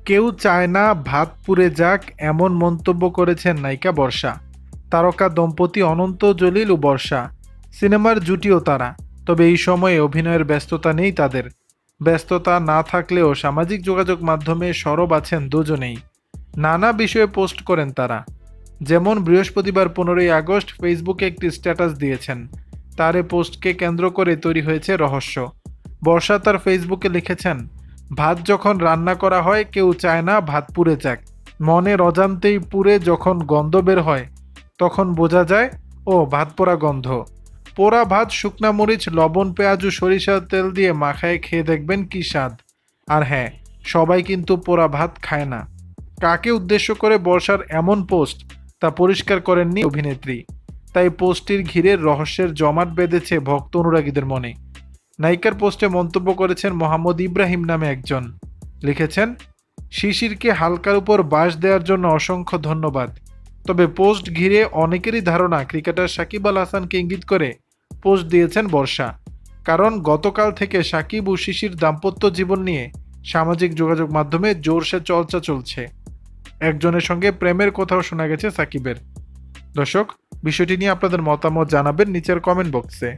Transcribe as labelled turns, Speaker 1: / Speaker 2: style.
Speaker 1: কেউ চায় না ভাত পুড়ে যাক, এমন মন্তব্য করেছেন নায়িকা বর্ষা। তারকা দম্পতি অনন্ত জলিল ও বর্ষা সিনেমার জুটিও তারা। তবে এই সময়ে অভিনয়ের ব্যস্ততা নেই তাদের। ব্যস্ততা না থাকলেও সামাজিক যোগাযোগ মাধ্যমে সরব আছেন দুজনেই। নানা বিষয়ে পোস্ট করেন তারা। যেমন বৃহস্পতিবার 15ই আগস্ট ফেসবুকে একটি স্ট্যাটাস দিয়েছেন। তার এ পোস্টকে কেন্দ্র করে তৈরি হয়েছে রহস্য। বর্ষা তার ফেসবুকে লিখেছেন, ভাত যখন রান্না করা হয় কেউ চায় না ভাত পুড়ে যাক। মনের অজান্তেই পুড়ে যখন গন্ধ বের হয় তখন বোঝা যায় ও ভাত পোড়া গন্ধ। পোড়া ভাত শুকনা মরিচ, লবণ, পেঁয়াজ ও সরিষার তেল দিয়ে মাখায় খেয়ে দেখবেন কি স্বাদ। আর হ্যাঁ, সবাই কিন্তু পোড়া ভাত খায় না। কাকে উদ্দেশ্য করে বর্ষার এমন পোস্ট তা পরিষ্কার করেননি অভিনেত্রী। তাই পোস্টটির ঘিরে রহস্যের জমাট বেঁধেছে ভক্ত অনুরাগীদের মনে। নায়িকার পোস্টে মন্তব্য করেছেন মোহাম্মদ ইব্রাহিম নামে একজন। লিখেছেন, শিশিরকে হালকার উপর বাঁশ দেওয়ার জন্য অসংখ্য ধন্যবাদ। তবে পোস্ট ঘিরে অনেকেরই ধারণা ক্রিকেটার সাকিব আল হাসানকে ইঙ্গিত করে পোস্ট দিয়েছেন বর্ষা। কারণ গতকাল থেকে সাকিব ও শিশির দাম্পত্য জীবন নিয়ে সামাজিক যোগাযোগ মাধ্যমে জোরসে চর্চা চলছে। একজনের সঙ্গে প্রেমের কথাও শোনা গেছে সাকিবের। দর্শক, বিষয়টি নিয়ে আপনাদের মতামত জানাবেন নিচের কমেন্ট বক্সে।